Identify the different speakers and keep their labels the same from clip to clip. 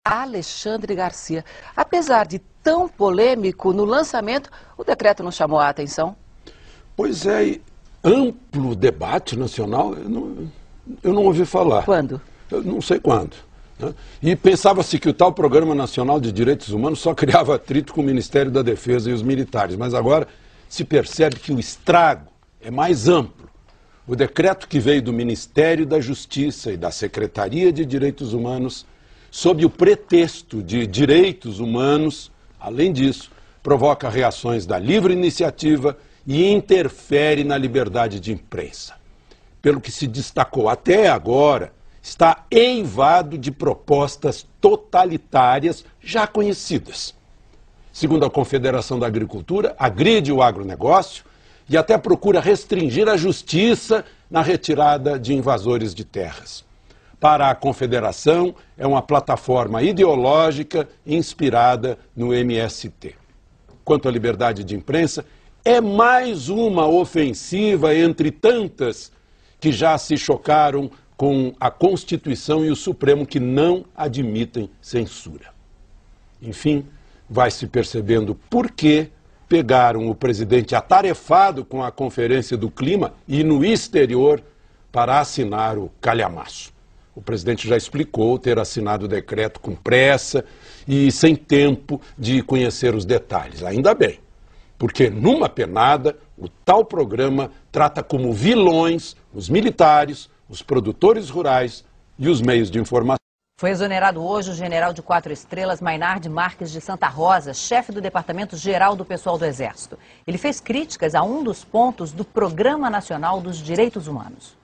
Speaker 1: Alexandre Garcia. Apesar de tão polêmico no lançamento, o decreto não chamou a atenção?
Speaker 2: Pois é, e amplo debate nacional, eu não ouvi falar.
Speaker 1: Quando?
Speaker 2: Eu não sei quando. Né? E pensava-se que o tal Programa Nacional de Direitos Humanos só criava atrito com o Ministério da Defesa e os militares, mas agora se percebe que o estrago é mais amplo. O decreto que veio do Ministério da Justiça e da Secretaria de Direitos Humanos, sob o pretexto de direitos humanos, além disso, provoca reações da livre iniciativa e interfere na liberdade de imprensa. Pelo que se destacou até agora, está eivado de propostas totalitárias já conhecidas. Segundo a Confederação da Agricultura, agride o agronegócio e até procura restringir a justiça na retirada de invasores de terras. Para a Confederação, é uma plataforma ideológica inspirada no MST. Quanto à liberdade de imprensa, é mais uma ofensiva entre tantas que já se chocaram com a Constituição e o Supremo, que não admitem censura. Enfim, vai se percebendo por que pegaram o presidente atarefado com a Conferência do Clima e no exterior para assinar o calhamaço. O presidente já explicou ter assinado o decreto com pressa e sem tempo de conhecer os detalhes. Ainda bem, porque numa penada, o tal programa trata como vilões os militares, os produtores rurais e os meios de informação.
Speaker 3: Foi exonerado hoje o general de 4 estrelas Maynard Marques de Santa Rosa, chefe do Departamento-Geral do Pessoal do Exército. Ele fez críticas a um dos pontos do Programa Nacional dos Direitos Humanos.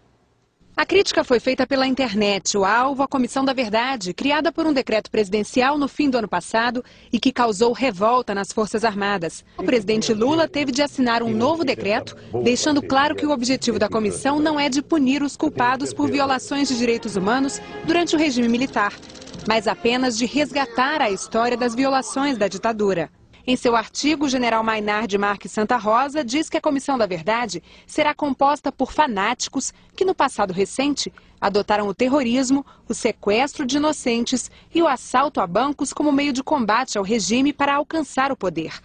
Speaker 4: A crítica foi feita pela internet, o alvo, a Comissão da Verdade, criada por um decreto presidencial no fim do ano passado e que causou revolta nas Forças Armadas. O presidente Lula teve de assinar um novo decreto, deixando claro que o objetivo da comissão não é de punir os culpados por violações de direitos humanos durante o regime militar, mas apenas de resgatar a história das violações da ditadura. Em seu artigo, o general Maynard Marques Santa Rosa diz que a Comissão da Verdade será composta por fanáticos que, no passado recente, adotaram o terrorismo, o sequestro de inocentes e o assalto a bancos como meio de combate ao regime para alcançar o poder.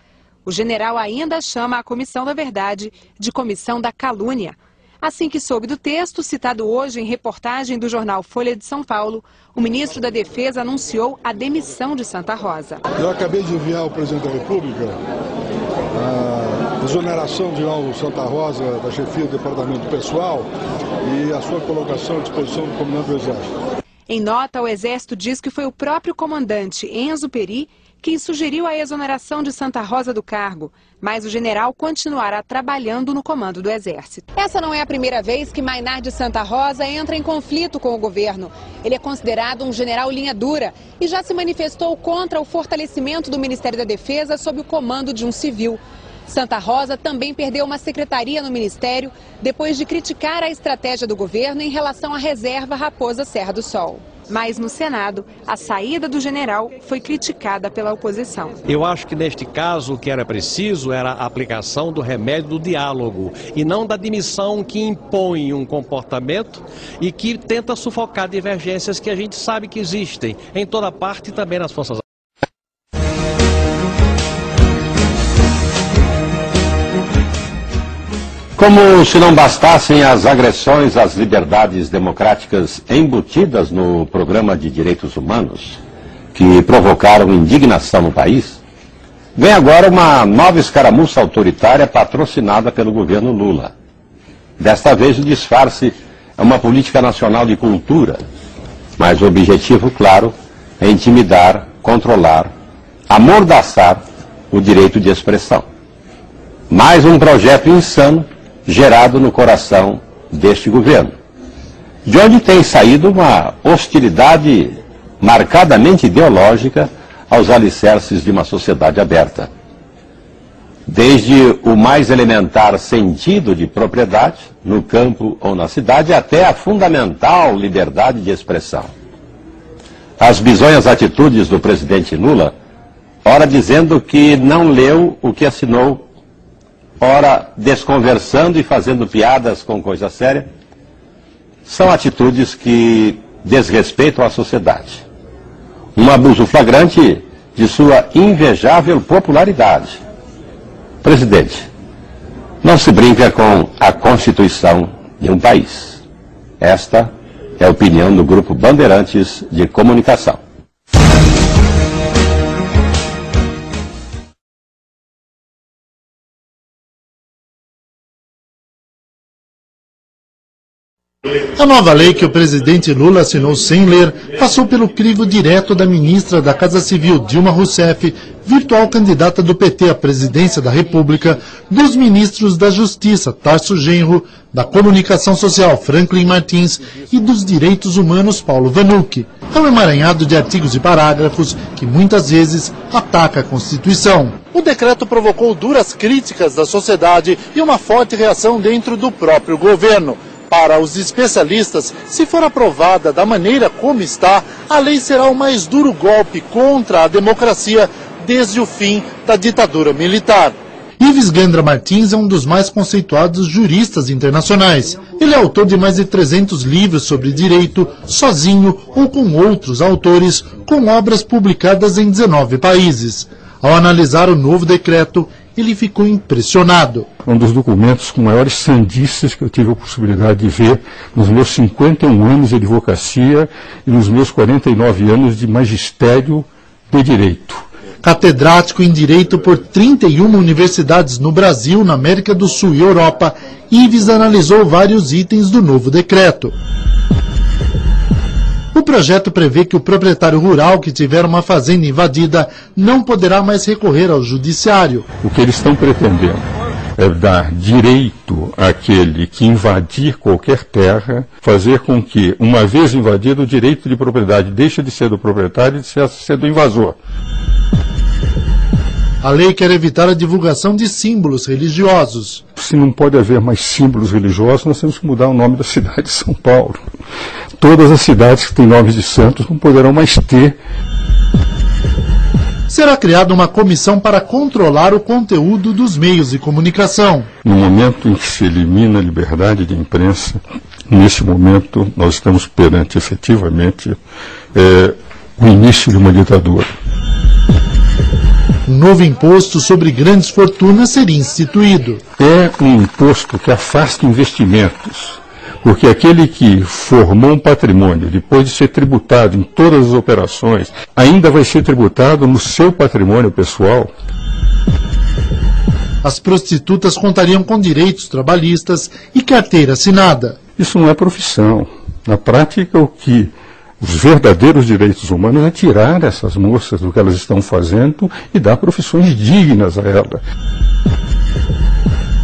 Speaker 4: O general ainda chama a Comissão da Verdade de Comissão da Calúnia. Assim que soube do texto, citado hoje em reportagem do jornal Folha de São Paulo, o ministro da Defesa anunciou a demissão de Santa Rosa.
Speaker 5: Eu acabei de enviar ao presidente da República a exoneração de Alvo Santa Rosa da chefia do Departamento Pessoal e a sua colocação à disposição do comandante do Exército.
Speaker 4: Em nota, o Exército diz que foi o próprio comandante Enzo Peri quem sugeriu a exoneração de Santa Rosa do cargo, mas o general continuará trabalhando no comando do Exército. Essa não é a primeira vez que Maynard Santa Rosa entra em conflito com o governo. Ele é considerado um general linha dura e já se manifestou contra o fortalecimento do Ministério da Defesa sob o comando de um civil. Santa Rosa também perdeu uma secretaria no Ministério depois de criticar a estratégia do governo em relação à reserva Raposa Serra do Sol. Mas no Senado, a saída do general foi criticada pela oposição.
Speaker 6: Eu acho que neste caso o que era preciso era a aplicação do remédio do diálogo e não da demissão que impõe um comportamento e que tenta sufocar divergências que a gente sabe que existem em toda parte e também nas Forças Armadas.
Speaker 7: Como se não bastassem as agressões às liberdades democráticas embutidas no Programa de Direitos Humanos, que provocaram indignação no país, vem agora uma nova escaramuça autoritária patrocinada pelo governo Lula. Desta vez o disfarce é uma política nacional de cultura, mas o objetivo, claro, é intimidar, controlar, amordaçar o direito de expressão. Mais um projeto insano gerado no coração deste governo, de onde tem saído uma hostilidade marcadamente ideológica aos alicerces de uma sociedade aberta. Desde o mais elementar sentido de propriedade, no campo ou na cidade, até a fundamental liberdade de expressão. As bizonhas atitudes do presidente Lula, ora dizendo que não leu o que assinou, ora desconversando e fazendo piadas com coisa séria, são atitudes que desrespeitam a sociedade. um abuso flagrante de sua invejável popularidade. Presidente, não se brinca com a Constituição de um país. Esta é a opinião do Grupo Bandeirantes de Comunicação.
Speaker 8: A nova lei que o presidente Lula assinou sem ler passou pelo crivo direto da ministra da Casa Civil, Dilma Rousseff, virtual candidata do PT à presidência da República, dos ministros da Justiça, Tarso Genro, da Comunicação Social, Franklin Martins, e dos Direitos Humanos, Paulo Vanucchi. É um emaranhado de artigos e parágrafos que muitas vezes ataca a Constituição. O decreto provocou duras críticas da sociedade e uma forte reação dentro do próprio governo. Para os especialistas, se for aprovada da maneira como está, a lei será o mais duro golpe contra a democracia desde o fim da ditadura militar. Ives Gandra Martins é um dos mais conceituados juristas internacionais. Ele é autor de mais de 300 livros sobre direito, sozinho ou com outros autores, com obras publicadas em 19 países. Ao analisar o novo decreto, ele ficou impressionado.
Speaker 9: Um dos documentos com maiores sandices que eu tive a possibilidade de ver nos meus 51 anos de advocacia e nos meus 49 anos de magistério de direito.
Speaker 8: Catedrático em Direito por 31 universidades no Brasil, na América do Sul e Europa, Ives analisou vários itens do novo decreto. O projeto prevê que o proprietário rural que tiver uma fazenda invadida não poderá mais recorrer ao judiciário.
Speaker 9: O que eles estão pretendendo é dar direito àquele que invadir qualquer terra, fazer com que, uma vez invadido, o direito de propriedade deixe de ser do proprietário e de ser do invasor.
Speaker 8: A lei quer evitar a divulgação de símbolos religiosos.
Speaker 9: Se não pode haver mais símbolos religiosos, nós temos que mudar o nome da cidade de São Paulo. Todas as cidades que têm nomes de santos não poderão mais ter.
Speaker 8: Será criada uma comissão para controlar o conteúdo dos meios de comunicação.
Speaker 9: No momento em que se elimina a liberdade de imprensa, nesse momento nós estamos perante, efetivamente, o início de uma ditadura.
Speaker 8: Um novo imposto sobre grandes fortunas seria instituído.
Speaker 9: É um imposto que afasta investimentos, porque aquele que formou um patrimônio, depois de ser tributado em todas as operações, ainda vai ser tributado no seu patrimônio pessoal.
Speaker 8: As prostitutas contariam com direitos trabalhistas e carteira assinada.
Speaker 9: Isso não é profissão. Na prática, o que os verdadeiros direitos humanos é tirar essas moças do que elas estão fazendo e dar profissões dignas a elas.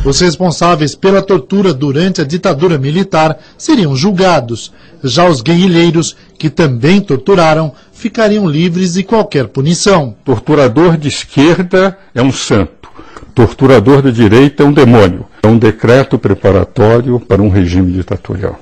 Speaker 8: Os responsáveis pela tortura durante a ditadura militar seriam julgados. Já os guerrilheiros, que também torturaram, ficariam livres de qualquer punição.
Speaker 9: Torturador de esquerda é um santo. Torturador de direita é um demônio. É um decreto preparatório para um regime ditatorial.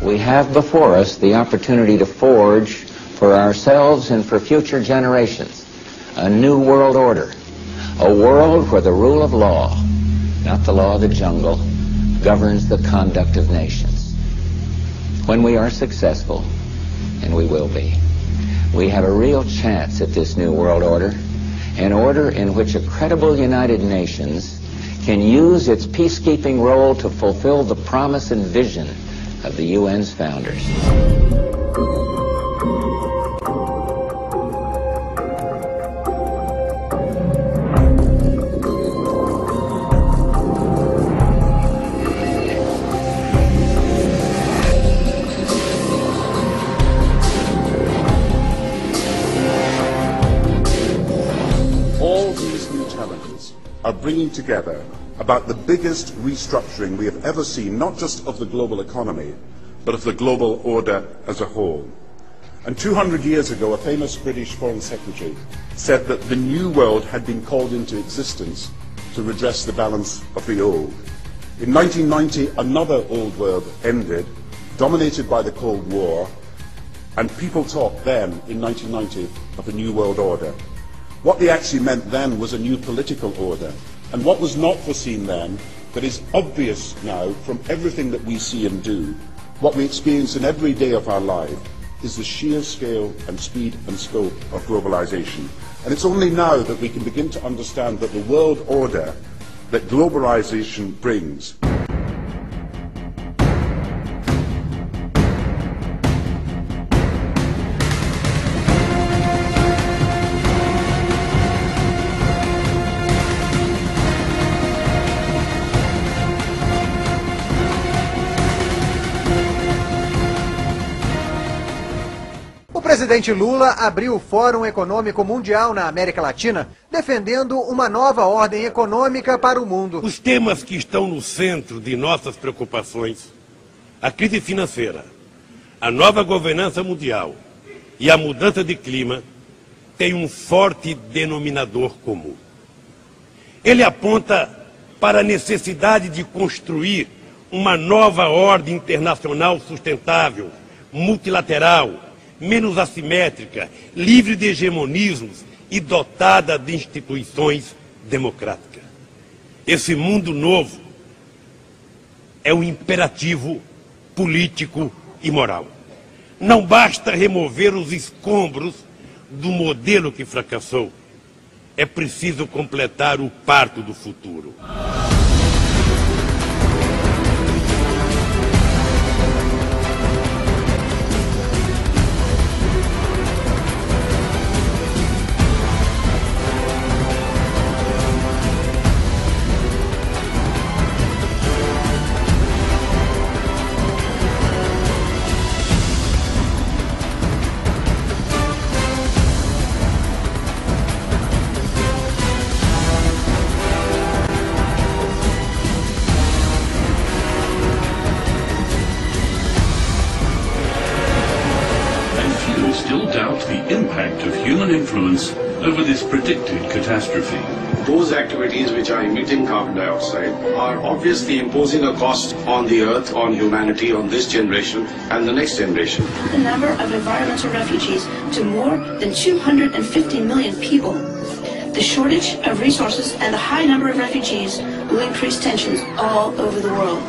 Speaker 10: We have before us the opportunity to forge for ourselves and for future generations a new world order, a world where the rule of law, not the law of the jungle, governs the conduct of nations. When we are successful, and we will be, we have a real chance at this new world order, an order in which a credible United Nations can use its peacekeeping role to fulfill the promise and vision of the UN's founders.
Speaker 11: All these new challenges are bringing together about the biggest restructuring we have ever seen, not just of the global economy, but of the global order as a whole. And 200 years ago, a famous British Foreign Secretary said that the new world had been called into existence to redress the balance of the old. In 1990, another old world ended, dominated by the Cold War, and people talked then, in 1990, of a new world order. What they actually meant then was a new political order. And what was not foreseen then, but is obvious now from everything that we see and do, what we experience in every day of our life, is the sheer scale and speed and scope of globalization. And it's only now that we can begin to understand that the world order that globalization brings.
Speaker 12: O presidente Lula abriu o Fórum Econômico Mundial na América Latina, defendendo uma nova ordem econômica para o mundo.
Speaker 13: Os temas que estão no centro de nossas preocupações, a crise financeira, a nova governança mundial e a mudança de clima, têm um forte denominador comum. Ele aponta para a necessidade de construir uma nova ordem internacional sustentável, multilateral, menos assimétrica, livre de hegemonismos e dotada de instituições democráticas. Esse mundo novo é um imperativo político e moral. Não basta remover os escombros do modelo que fracassou. É preciso completar o parto do futuro.
Speaker 14: Still doubt the impact of human influence over this predicted catastrophe.
Speaker 15: Those activities which are emitting carbon dioxide are obviously imposing a cost on the earth, on humanity, on this generation and the next generation.
Speaker 16: The number of environmental refugees to more than 250 million people. The shortage of resources and the high number of refugees will increase tensions all over the world.